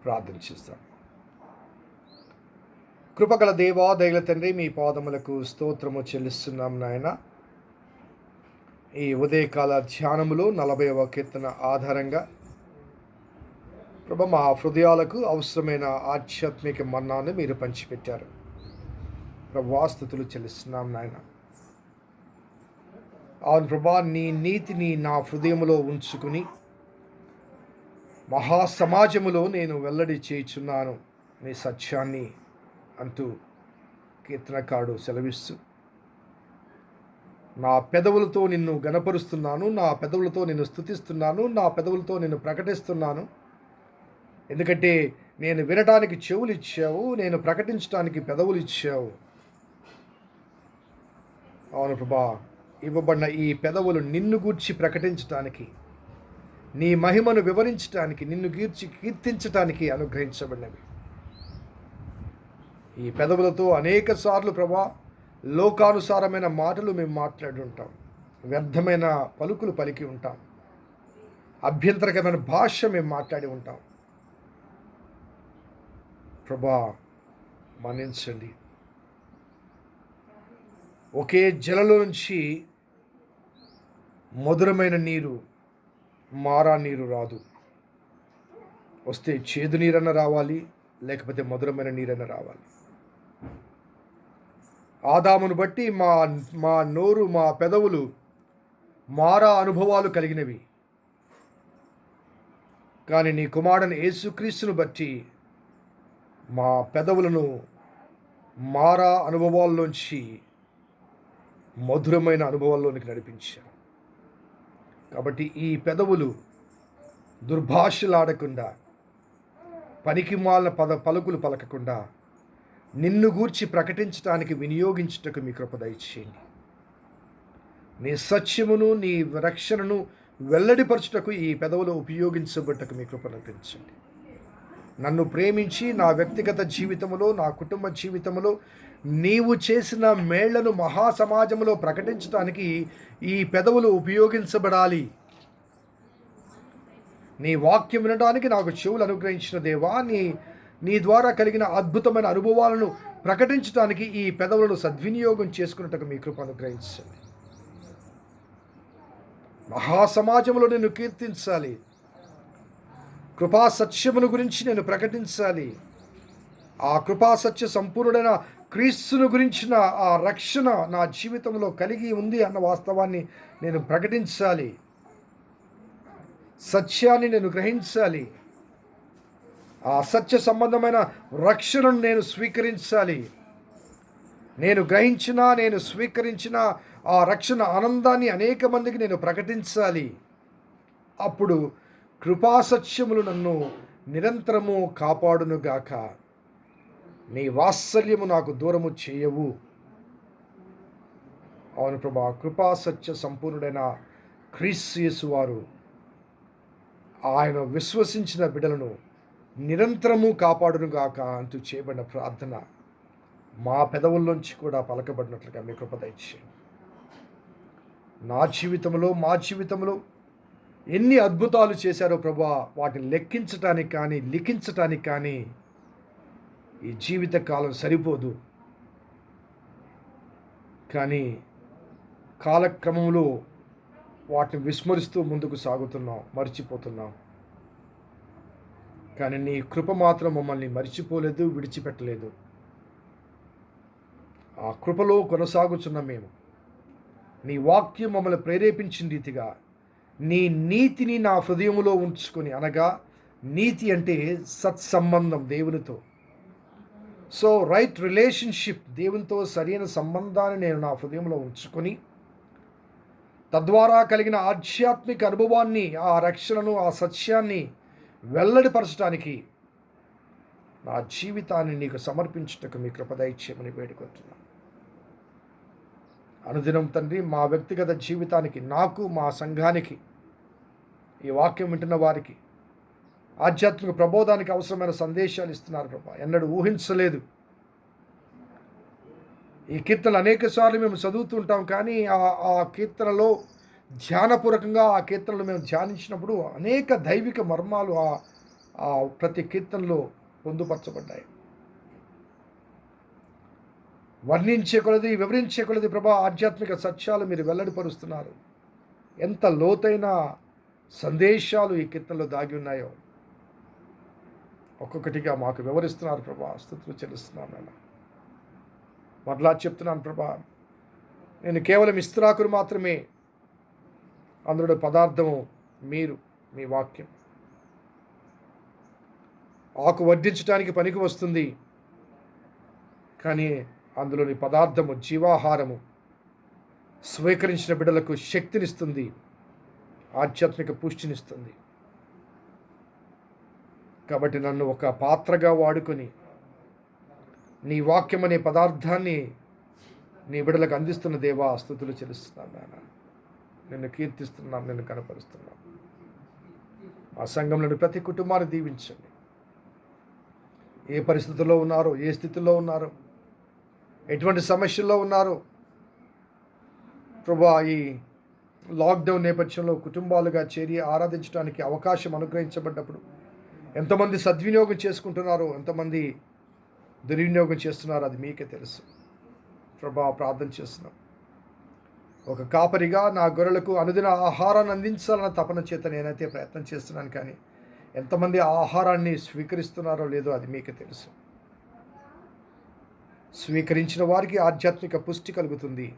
ప్రార్థన చేస్తాం. కృపగల దేవా, దయగల తండ్రి, మీ పాదములకు స్తోత్రము చెల్లిస్తున్నాం నాయన. ఈ ఉదయకాల ధ్యానములో 40వ కీర్తన ఆధారంగా ప్రభా, మా హృదయాలకు అవసరమైన ఆధ్యాత్మిక మన్నాను మీరు పంచిపెట్టారు. ప్రభా, స్తుతులు చెల్లిస్తున్నాం నాయన. అవును ప్రభా, నీ నీతిని నా హృదయములో ఉంచుకుని మహాసమాజములో నేను వెల్లడి చేయుచున్నాను నీ సత్యాన్ని అంటూ కీర్తనకారుడు సెలవిస్తూ, నా పెదవులతో నిన్ను గణపరుస్తున్నాను, నా పెదవులతో నిన్ను స్తుతిస్తున్నాను, నా పెదవులతో నిన్ను ప్రకటిస్తున్నాను. ఎందుకంటే నేను వినటానికి చెవులు ఇచ్చావు, నేను ప్రకటించడానికి పెదవులు ఇచ్చావు. అవును ప్రభా, ఇవ్వబడిన ఈ పెదవులు నిన్ను గూర్చి ప్రకటించటానికి, నీ మహిమను వివరించటానికి, నిన్ను గూర్చి కీర్తించటానికి అనుగ్రహించబడినవి. ఈ పెదవులతో అనేక సార్లు ప్రభా, లోకానుసారమైన మాటలు మేము మాట్లాడి ఉంటాం, వ్యర్థమైన పలుకులు పలికి ఉంటాం, అభ్యంతరకరమైన భాష మేము మాట్లాడి ఉంటాం. ప్రభా, మన్నించండి. ఒకే జలలో నుంచి మధురమైన నీరు, మారా నీరు రాదు. వస్తే చేదు నీరన్న రావాలి, లేకపోతే మధురమైన నీరన్న రావాలి. ఆదామును బట్టి మా నోరు, మా పెదవులు మారా అనుభవాలు కలిగినవి. కానీ నీ కుమారుని యేసుక్రీస్తును బట్టి మా పెదవులను మారా అనుభవాల్లోంచి మధురమైన అనుభవాల్లోనికి నడిపించారు. కాబట్టి ఈ పెదవులు దుర్భాషలాడకుండా, పనికిమాలిన పలుకులు పలకకుండా నిన్ను గూర్చి ప్రకటించడానికి వినియోగించుటకు మీ కృప దయచేయండి. నీ సత్యమును, నీ రక్షణను వెల్లడిపరచుటకు ఈ పెదవులు ఉపయోగించబట్టకు మీ కృప నడిపించండి. నన్ను ప్రేమించి నా వ్యక్తిగత జీవితంలో, నా కుటుంబ జీవితంలో నీవు చేసిన మేళ్లను మహాసమాజంలో ప్రకటించడానికి ఈ పెదవులు ఉపయోగించబడాలి. నీ వాక్యం వినడానికి నాకు చెవులు అనుగ్రహించిన దేవా, నీ ద్వారా కలిగిన అద్భుతమైన అనుభవాలను ప్రకటించడానికి ఈ పెదవులను సద్వినియోగం చేసుకున్నట్టుగా మీ కృప అనుగ్రహించండి. మహాసమాజంలో నేను కీర్తించాలి, కృపా సత్యమును గురించి నేను ప్రకటించాలి. ఆ కృపా సత్య సంపూర్ణుడైన క్రీస్తును గురించిన ఆ రక్షణ నా జీవితంలో కలిగి ఉంది అన్న వాస్తవాన్ని నేను ప్రకటించాలి. సత్యాన్ని నేను గ్రహించాలి. ఆ సత్య సంబంధమైన రక్షణను నేను స్వీకరించాలి. నేను గ్రహించిన, నేను స్వీకరించిన ఆ రక్షణ ఆనందాన్ని అనేక మందికి నేను ప్రకటించాలి. అప్పుడు కృపాసత్యములు నన్ను నిరంతరము కాపాడునుగాక. నీ వాత్సల్యము నాకు దూరము చేయవు. అవును ప్రభా, కృపాసత్య సంపూర్ణుడైన క్రీస్తు యేసు వారు ఆయన విశ్వసించిన బిడ్డలను నిరంతరము కాపాడునుగాక అంటూ చేయబడిన ప్రార్థన మా పెదవుల్లోంచి కూడా పలకబడినట్లుగా మీ కృప దయచేయండి. నా జీవితంలో, మా జీవితంలో ఎన్ని అద్భుతాలు చేశారో ప్రభా, వాటిని లెక్కించటానికి కానీ లిఖించటానికి కానీ ఈ జీవితకాలం సరిపోదు. కానీ కాలక్రమంలో వాటిని విస్మరిస్తూ ముందుకు సాగుతున్నాం, మర్చిపోతున్నాం. కానీ నీ కృప మాత్రం మమ్మల్ని మర్చిపోలేదు, విడిచిపెట్టలేదు. ఆ కృపలో కొనసాగుచున్న మేము నీ వాక్యం మమ్మల్ని ప్రేరేపించిన రీతిగా నీ నీతిని నా హృదయములో ఉంచుకొని, అనగా నీతి అంటే సత్సంబంధం దేవునితో. సో రైట్ రిలేషన్షిప్, దేవునితో సరైన సంబంధాన్ని నేను నా హృదయంలో ఉంచుకొని, తద్వారా కలిగిన ఆధ్యాత్మిక అనుభవాన్ని, ఆ రక్షణను, ఆ సత్యాన్ని వెల్లడిపరచడానికి నా జీవితాన్ని నీకు సమర్పించుటకు మీ కృప దయచేయమని వేడుకుంటున్నాను. అనుదినం తండ్రి, మా వ్యక్తిగత జీవితానికి, నాకు, మా సంఘానికి, ఈ వాక్యం వింటున్న వారికి ఆధ్యాత్మిక ప్రబోధానికి అవసరమైన సందేశాలు ఇస్తున్నారు ప్రభా. ఎన్నడూ ఊహించలేదు. ఈ కీర్తనలు అనేక సార్లు మేము చదువుతూ ఉంటాం, కానీ ఆ కీర్తనలో ధ్యానపూర్వకంగా ఆ కీర్తనలు మేము ధ్యానించినప్పుడు అనేక దైవిక మర్మాలు ఆ ప్రతి కీర్తనలో పొందుపరచబడ్డాయి. వర్ణించే కొలది, వివరించే కొలది ప్రభా ఆధ్యాత్మిక సత్యాలు మీరు వెల్లడిపరుస్తున్నారు. ఎంత లోతైన సందేశాలు ఈ కీర్తనలో దాగి ఉన్నాయో ఒక్కొక్కటిగా మాకు వివరిస్తున్నారు ప్రభా. స్తుతులు చెల్లిస్తున్నాను నాయన. మరలా చెప్తున్నాను ప్రభా, నేను కేవలం ఇస్త్రాకును మాత్రమే. అందులో పదార్థము మీరు, మీ వాక్యం. ఆకు వడ్డించడానికి పనికి వస్తుంది, కానీ అందులోని పదార్థము జీవాహారము, స్వీకరించిన బిడ్డలకు శక్తినిస్తుంది, ఆధ్యాత్మిక పుష్టినిస్తుంది. కాబట్టి నన్ను ఒక పాత్రగా వాడుకొని నీ వాక్యం అనే పదార్థాన్ని నీ బిడ్డలకు అందిస్తున్న దేవా, స్తుతులు చెల్లిస్తున్నాను నాయన. నిన్ను కీర్తిస్తున్నాను, నిన్ను కనపరుస్తున్నాను. ఆ సంఘంలోని ప్రతి కుటుంబాన్ని దీవించండి. ఏ పరిస్థితుల్లో ఉన్నారో, ఏ స్థితిలో ఉన్నారో, ఎటువంటి సమస్యల్లో ఉన్నారో ప్రభా, ఈ లాక్డౌన్ నేపథ్యంలో కుటుంబాలుగా చేరి ఆరాధించడానికి అవకాశం అనుగ్రహించబడ్డప్పుడు ఎంతమంది సద్వినియోగం చేసుకుంటున్నారో, ఎంతమంది దుర్వినియోగం చేస్తున్నారో అది మీకే తెలుసు ప్రభా. ప్రార్థన చేస్తున్నాం. ఒక కాపరిగా నా గొర్రెలకు అనుదిన ఆహారాన్ని అందించాలన్న తపన చేత నేనైతే ప్రయత్నం చేస్తున్నాను, కానీ ఎంతమంది ఆ ఆహారాన్ని స్వీకరిస్తున్నారో లేదో అది మీకే తెలుసు. స్వీకరించిన వారికి ఆధ్యాత్మిక పుష్టి కలుగుతుంది,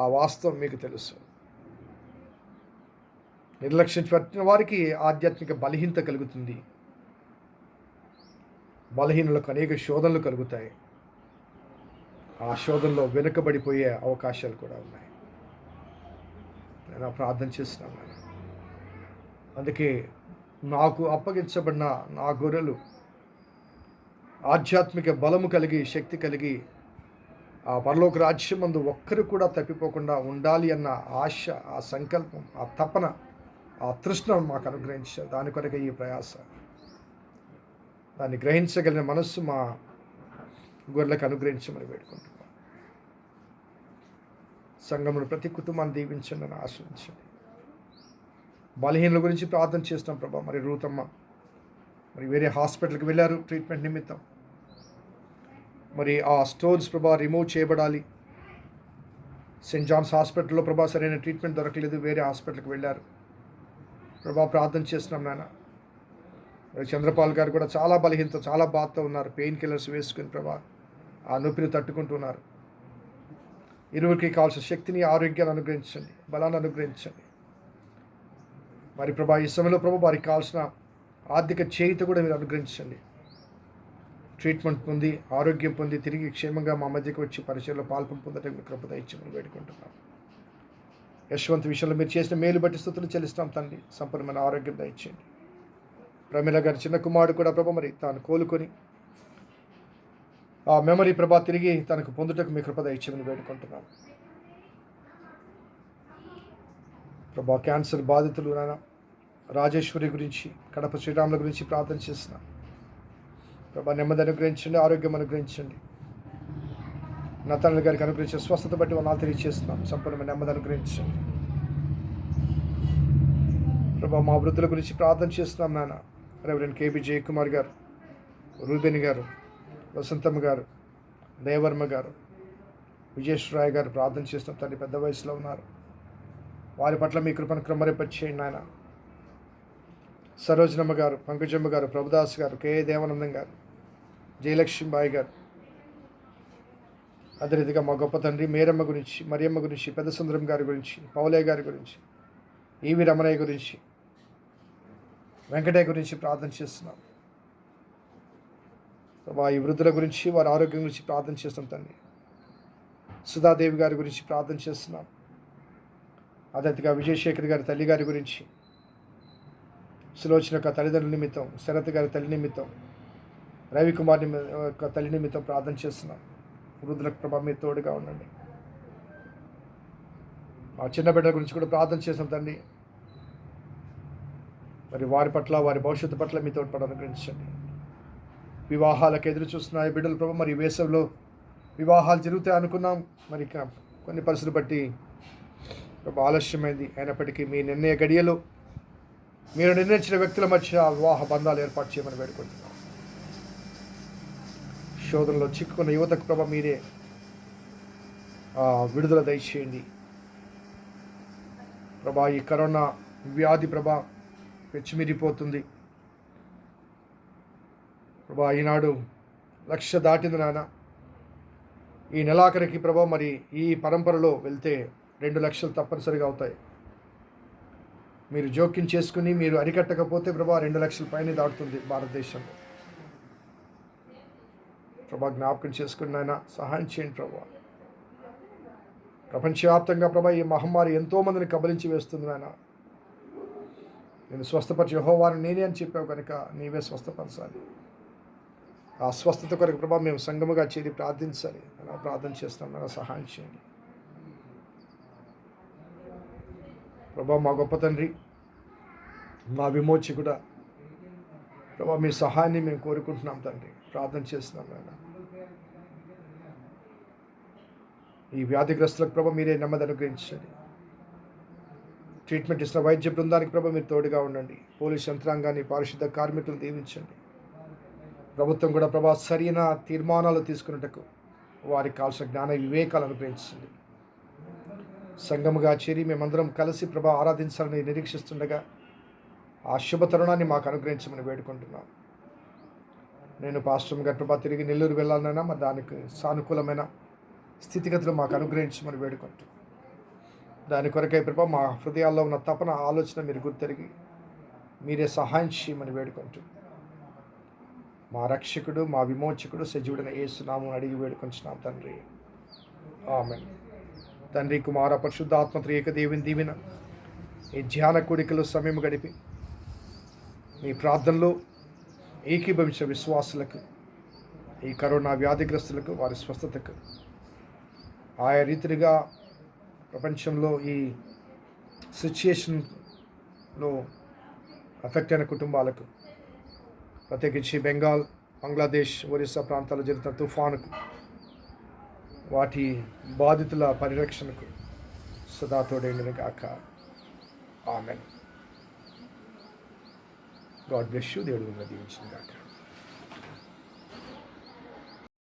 ఆ వాస్తవం మీకు తెలుసు. నిర్లక్ష్యం వారికి ఆధ్యాత్మిక బలహీనత కలుగుతుంది. బలహీనులకు అనేక శోధనలు కలుగుతాయి. ఆ శోధనలో వెనుకబడిపోయే అవకాశాలు కూడా ఉన్నాయి. నేను ప్రార్థన చేస్తున్నాను. అందుకే నాకు అప్పగించబడిన నా గొర్రెలు ఆధ్యాత్మిక బలము కలిగి, శక్తి కలిగి ఆ పరలోక రాజ్యమందు ఒక్కరు కూడా తప్పిపోకుండా ఉండాలి అన్న ఆశ, ఆ సంకల్పం, ఆ తపన, ఆ తృష్ణ మాకు అనుగ్రహించారు. దాని కొరకు ఈ ప్రయాస, దాన్ని గ్రహించగలిగిన మనస్సు మా గొర్రెలకు అనుగ్రహించమని వేడుకుంటున్నాం. సంఘమును ప్రతి కుటుంబాన్ని దీవించండి అని ఆశ్రయించండి. బలహీనల గురించి ప్రార్థన చేస్తున్నాం ప్రభా. మరి రూతమ్మ మరి వేరే హాస్పిటల్కి వెళ్ళారు ట్రీట్మెంట్ నిమిత్తం. మరి ఆ స్టోన్స్ ప్రభా రిమూవ్ చేయబడాలి. సెయింట్ జాన్స్ హాస్పిటల్లో ప్రభా సరైన ట్రీట్మెంట్ దొరకలేదు, వేరే హాస్పిటల్కి వెళ్ళారు ప్రభా. ప్రార్థన చేస్తున్నాం నాయన. చంద్రపాల్ గారు కూడా చాలా బలహీనతో, చాలా బాధతో ఉన్నారు. పెయిన్ కిల్లర్స్ వేసుకుని ప్రభా ఆ నొప్పిని తట్టుకుంటున్నారు. ఇరువురికి కావాల్సిన శక్తిని, ఆరోగ్యాన్ని అనుగ్రహించండి, బలాన్ని అనుగ్రహించండి. మరి ప్రభా ఈ సమయంలో ప్రభా వారికి కావాల్సిన ఆర్థిక చేయిత కూడా మీరు అనుగ్రహించండి. ట్రీట్మెంట్ పొంది, ఆరోగ్యం పొంది, తిరిగి క్షేమంగా మా మధ్యకి వచ్చి పరిచయంలో పాల్పొందు పొందటం మీకు కృప దయచేయమని వేడుకుంటున్నాం. యశ్వంత్ విషయంలో మీరు చేసిన మేలు బట్టి స్తుతులు చెల్లిస్తాం తండ్రి. సంపూర్ణమైన ఆరోగ్యం దయచేయండి. ప్రమీల గారి చిన్న కుమారుడు కూడా ప్రభా మరి తాను కోలుకొని ఆ మెమరీ ప్రభా తిరిగి తనకు పొందుటకు మీ కృప దయచేయమని వేడుకుంటున్నాం ప్రభా. క్యాన్సర్ బాధితులు నాయన రాజేశ్వరి గురించి, కడప శ్రీరాముల గురించి ప్రార్థన చేస్తున్నాం ప్రభా. నెమ్మది అనుగ్రహించండి, ఆరోగ్యం అనుగ్రహించండి. నతనుల గారికి అనుగ్రహించిన స్వస్థత బట్టి వాళ్ళు తెలియజేస్తున్నాం. సంపూర్ణమైన నెమ్మది అనుగ్రహించండి ప్రభా. మా వృద్ధుల గురించి ప్రార్థన చేస్తున్నాం నాన్న. రెవరెండ్ కేబీ జయకుమార్ గారు, రూబెన్ గారు, వసంతమ్మ గారు, దేవర్మ గారు, విజయేశ్వరాయ్ గారు ప్రార్థన చేస్తున్నాం తండ్రి. పెద్ద వయసులో ఉన్నారు, వారి పట్ల మీ కృపను క్రమరింపచేయండి నాయన. సరోజనమ్మ గారు, పంకజమ్మ గారు, ప్రభుదాస్ గారు, కే దేవానందం గారు, జయలక్ష్మీబాయి గారు, అదే రీతిగా మా గొప్ప తండ్రి మేరమ్మ గురించి, మరియమ్మ గురించి, పెద్ద సుందరం గారి గురించి, పౌలయ్య గారి గురించి, ఈవి రమణయ్య గురించి, వెంకటయ్య గురించి ప్రార్థన చేస్తున్నాం. ఈ వృద్ధుల గురించి, వారి ఆరోగ్యం గురించి ప్రార్థన చేస్తాం తండ్రి. సుధాదేవి గారి గురించి ప్రార్థన చేస్తున్నాం. అదేవిధంగా విజయశేఖర్ గారి తల్లి గారి గురించి, సులోచన యొక్క తల్లిదండ్రుల నిమిత్తం, శరత్ గారి తల్లి నిమిత్తం, రవికుమార్ యొక్క తల్లి నిమిత్తం ప్రార్థన చేస్తున్నాం. వృద్ధులకు ప్రభావం మీరు తోడుగా ఉండండి. ఆ చిన్న బిడ్డల గురించి కూడా ప్రార్థన చేస్తాం తండ్రి. మరి వారి పట్ల, వారి భవిష్యత్తు పట్ల మీ తోడ్పడ అనుగ్రహించండి. వివాహాలకు ఎదురు చూస్తున్న ఈ బిడ్డల ప్రభావ మరి వేసవిలో వివాహాలు జరుగుతాయి అనుకున్నాం. మరి కొన్ని పరిస్థితులు బట్టి ఆలస్యమైంది. అయినప్పటికీ మీ నిర్ణయ గడియలో మీరు నిర్ణయించిన వ్యక్తుల మధ్య వివాహ బంధాలు ఏర్పాటు చేయమని వేడుకుంటున్నాం. శోధనలో చిక్కుకున్న యువతకు ప్రభ మీరే విడుదల దయచేయండి ప్రభా. ఈ కరోనా వ్యాధి ప్రభా పెచ్చిమిరిపోతుంది ప్రభా. ఈనాడు 1,00,000 దాటింది నాన్న. ఈ నెలాఖరికి ప్రభా మరి ఈ పరంపరలో వెళ్తే 2 లక్షలు తప్పనిసరిగా అవుతాయి. మీరు జోక్యం చేసుకుని మీరు అరికట్టకపోతే ప్రభా 2 లక్షల పైన దాటుతుంది భారతదేశంలో. ప్రభా జ్ఞాపకం చేసుకుని నాయన సహాయం చేయండి ప్రభా. ప్రపంచవ్యాప్తంగా ప్రభా ఈ మహమ్మారి ఎంతోమందిని కబలించి వేస్తుంది నాయన. నేను స్వస్థపరిచే యెహోవాను నేనే అని చెప్పావు కనుక నీవే స్వస్థపరచాలి. ఆ స్వస్థత కొరకు ప్రభా మేము సంఘముగా చేరి ప్రార్థించాలి. అలా ప్రార్థన చేస్తున్నాం. అలా సహాయం చేయండి ప్రభా. మా గొప్ప తండ్రి, మా విమోచకుడా ప్రభా, మీ సహాయాన్ని మేము కోరుకుంటున్నాం తండ్రి. ప్రార్థన చేస్తున్నాం నాయన. ఈ వ్యాధిగ్రస్తులకు ప్రభా మీరే నెమ్మది అనుగ్రహించండి. ట్రీట్మెంట్ ఇస్తున్న వైద్య బృందానికి ప్రభా మీరు తోడుగా ఉండండి. పోలీస్ యంత్రాంగాన్ని, పారిశుద్ధ కార్మికులను దీవించండి. ప్రభుత్వం కూడా ప్రభా సరైన తీర్మానాలు తీసుకున్నట్టుకు వారికి కావాల్సిన జ్ఞాన వివేకాలు అనుగ్రహించండి. సంఘముగా చేరి మేమందరం కలిసి ప్రభా ఆరాధించాలని నిరీక్షిస్తుండగా ఆ శుభ తరుణాన్ని మాకు అనుగ్రహించమని వేడుకుంటున్నాం. నేను పాస్టర్ గారి ప్రభా తిరిగి నెల్లూరు వెళ్ళాలన్నా మరి దానికి సానుకూలమైన స్థితిగతులు మాకు అనుగ్రహించమని వేడుకుంటూ దాని కొరకై ప్రభా మా హృదయాల్లో ఉన్న తపన ఆలోచన మీరు గుర్తెరిగి మీరే సహాయం చేయమని వేడుకుంటూ మా రక్షకుడు, మా విమోచకుడు, సజీవుడైన యేసు నామమున అడిగి వేడుకొంచున్నాం తండ్రి. ఆమేన్. తండ్రి, కుమార, పరిశుద్ధాత్మ త్రియేక దేవుని దీవెన ఈ ధ్యాన కూడికలో సమయం గడిపి మీ ప్రార్థనలో ఏకీభవించిన విశ్వాసులకు, ఈ కరోనా వ్యాధిగ్రస్తులకు, వారి స్వస్థతకు, ఆయా రీతిగా ప్రపంచంలో ఈ సిచ్యుయేషన్లో అఫెక్ట్ అయిన కుటుంబాలకు, ప్రత్యేకించి బెంగాల్, బంగ్లాదేశ్, ఒరిస్సా ప్రాంతాల్లో జరుగుతున్న తుఫానుకు, వాటి బాధితుల పరిరక్షణకు సదా తోడైనది గాక. ఆమెన్. God bless you. దేవుడు మిమ్మల్ని దీవించును గాక.